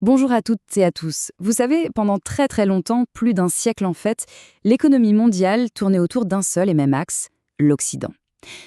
Bonjour à toutes et à tous. Vous savez, pendant très très longtemps, plus d'un siècle en fait, l'économie mondiale tournait autour d'un seul et même axe, l'Occident.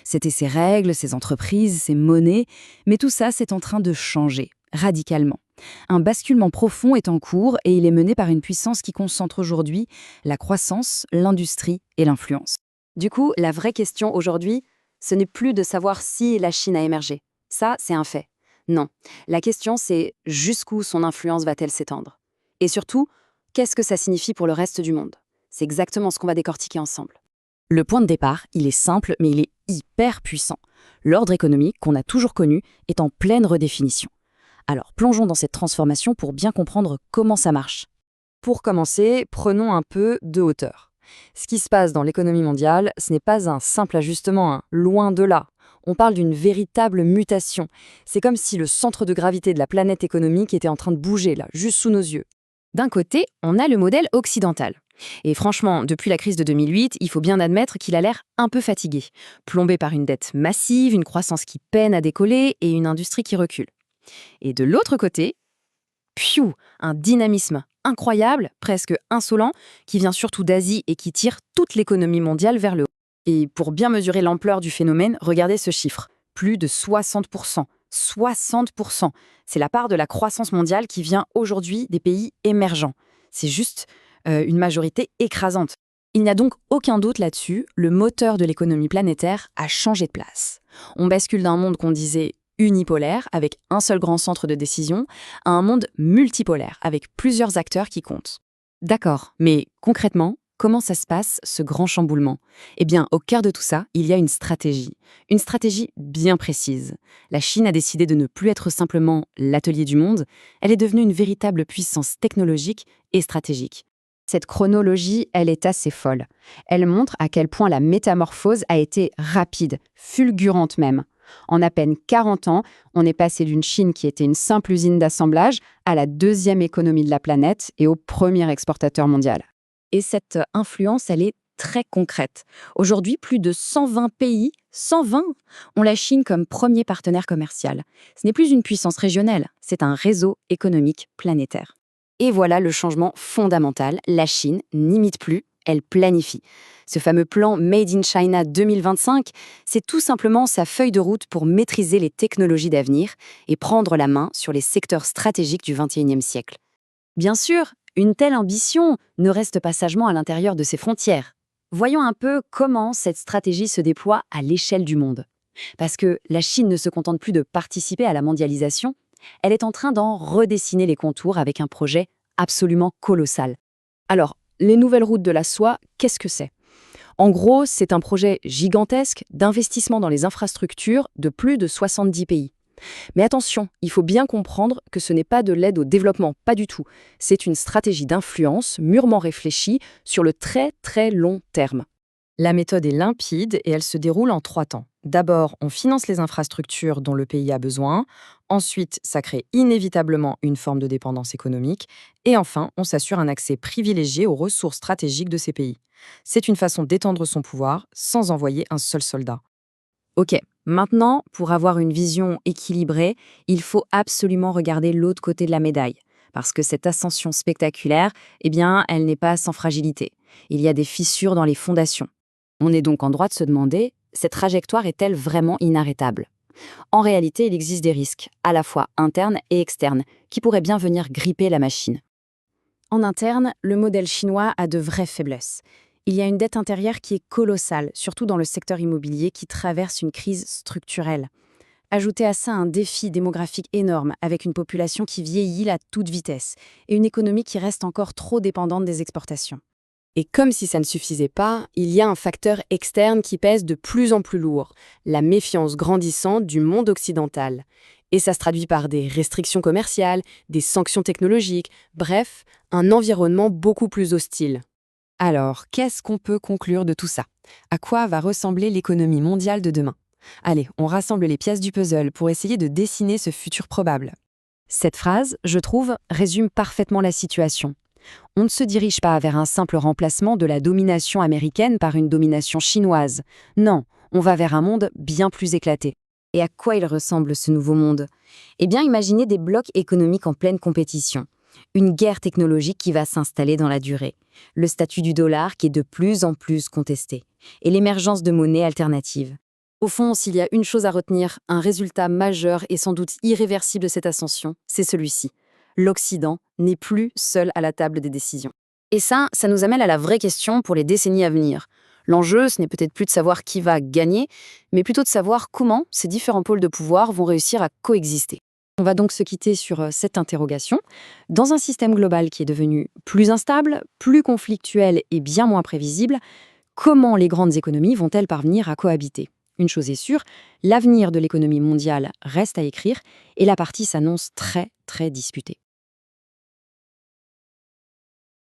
C'était ses règles, ses entreprises, ses monnaies, mais tout ça c'est en train de changer, radicalement. Un basculement profond est en cours et il est mené par une puissance qui concentre aujourd'hui la croissance, l'industrie et l'influence. Du coup, la vraie question aujourd'hui, ce n'est plus de savoir si la Chine a émergé. Ça, c'est un fait. Non. La question, c'est jusqu'où son influence va-t-elle s'étendre? Et surtout, qu'est-ce que ça signifie pour le reste du monde? C'est exactement ce qu'on va décortiquer ensemble. Le point de départ, il est simple, mais il est hyper puissant. L'ordre économique qu'on a toujours connu est en pleine redéfinition. Alors plongeons dans cette transformation pour bien comprendre comment ça marche. Pour commencer, prenons un peu de hauteur. Ce qui se passe dans l'économie mondiale, ce n'est pas un simple ajustement, loin de là. On parle d'une véritable mutation. C'est comme si le centre de gravité de la planète économique était en train de bouger, là, juste sous nos yeux. D'un côté, on a le modèle occidental. Et franchement, depuis la crise de 2008, il faut bien admettre qu'il a l'air un peu fatigué, plombé par une dette massive, une croissance qui peine à décoller et une industrie qui recule. Et de l'autre côté, un dynamisme incroyable, presque insolent, qui vient surtout d'Asie et qui tire toute l'économie mondiale vers le haut. Et pour bien mesurer l'ampleur du phénomène, regardez ce chiffre. Plus de 60%. 60%. C'est la part de la croissance mondiale qui vient aujourd'hui des pays émergents. C'est juste une majorité écrasante. Il n'y a donc aucun doute là-dessus, le moteur de l'économie planétaire a changé de place. On bascule d'un monde qu'on disait unipolaire, avec un seul grand centre de décision, à un monde multipolaire, avec plusieurs acteurs qui comptent. D'accord, mais concrètement, comment ça se passe, ce grand chamboulement? Eh bien, au cœur de tout ça, il y a une stratégie bien précise. La Chine a décidé de ne plus être simplement l'atelier du monde, elle est devenue une véritable puissance technologique et stratégique. Cette chronologie, elle est assez folle. Elle montre à quel point la métamorphose a été rapide, fulgurante même. En à peine 40 ans, on est passé d'une Chine qui était une simple usine d'assemblage à la deuxième économie de la planète et au premier exportateur mondial. Et cette influence, elle est très concrète. Aujourd'hui, plus de 120 pays, 120, ont la Chine comme premier partenaire commercial. Ce n'est plus une puissance régionale, c'est un réseau économique planétaire. Et voilà le changement fondamental. La Chine n'imite plus, elle planifie. Ce fameux plan Made in China 2025, c'est tout simplement sa feuille de route pour maîtriser les technologies d'avenir et prendre la main sur les secteurs stratégiques du XXIe siècle. Bien sûr, une telle ambition ne reste pas sagement à l'intérieur de ses frontières. Voyons un peu comment cette stratégie se déploie à l'échelle du monde. Parce que la Chine ne se contente plus de participer à la mondialisation, elle est en train d'en redessiner les contours avec un projet absolument colossal. Alors, les nouvelles routes de la soie, qu'est-ce que c'est? En gros, c'est un projet gigantesque d'investissement dans les infrastructures de plus de 70 pays. Mais attention, il faut bien comprendre que ce n'est pas de l'aide au développement, pas du tout. C'est une stratégie d'influence mûrement réfléchie sur le très très long terme. La méthode est limpide et elle se déroule en 3 temps. D'abord, on finance les infrastructures dont le pays a besoin. Ensuite, ça crée inévitablement une forme de dépendance économique. Et enfin, on s'assure un accès privilégié aux ressources stratégiques de ces pays. C'est une façon d'étendre son pouvoir sans envoyer un seul soldat. Ok, maintenant, pour avoir une vision équilibrée, il faut absolument regarder l'autre côté de la médaille. Parce que cette ascension spectaculaire, eh bien, elle n'est pas sans fragilité. Il y a des fissures dans les fondations. On est donc en droit de se demander, cette trajectoire est-elle vraiment inarrêtable? En réalité, il existe des risques, à la fois internes et externes, qui pourraient bien venir gripper la machine. En interne, le modèle chinois a de vraies faiblesses. Il y a une dette intérieure qui est colossale, surtout dans le secteur immobilier qui traverse une crise structurelle. Ajoutez à ça un défi démographique énorme, avec une population qui vieillit à toute vitesse, et une économie qui reste encore trop dépendante des exportations. Et comme si ça ne suffisait pas, il y a un facteur externe qui pèse de plus en plus lourd, la méfiance grandissante du monde occidental. Et ça se traduit par des restrictions commerciales, des sanctions technologiques, bref, un environnement beaucoup plus hostile. Alors, qu'est-ce qu'on peut conclure de tout ça? À quoi va ressembler l'économie mondiale de demain? Allez, on rassemble les pièces du puzzle pour essayer de dessiner ce futur probable. Cette phrase, je trouve, résume parfaitement la situation. On ne se dirige pas vers un simple remplacement de la domination américaine par une domination chinoise. Non, on va vers un monde bien plus éclaté. Et à quoi il ressemble ce nouveau monde? Eh bien, imaginez des blocs économiques en pleine compétition. Une guerre technologique qui va s'installer dans la durée. Le statut du dollar qui est de plus en plus contesté. Et l'émergence de monnaies alternatives. Au fond, s'il y a une chose à retenir, un résultat majeur et sans doute irréversible de cette ascension, c'est celui-ci. L'Occident n'est plus seul à la table des décisions. Et ça nous amène à la vraie question pour les décennies à venir. L'enjeu, ce n'est peut-être plus de savoir qui va gagner, mais plutôt de savoir comment ces différents pôles de pouvoir vont réussir à coexister. On va donc se quitter sur cette interrogation. Dans un système global qui est devenu plus instable, plus conflictuel et bien moins prévisible, comment les grandes économies vont-elles parvenir à cohabiter? Une chose est sûre, l'avenir de l'économie mondiale reste à écrire et la partie s'annonce très, très disputée.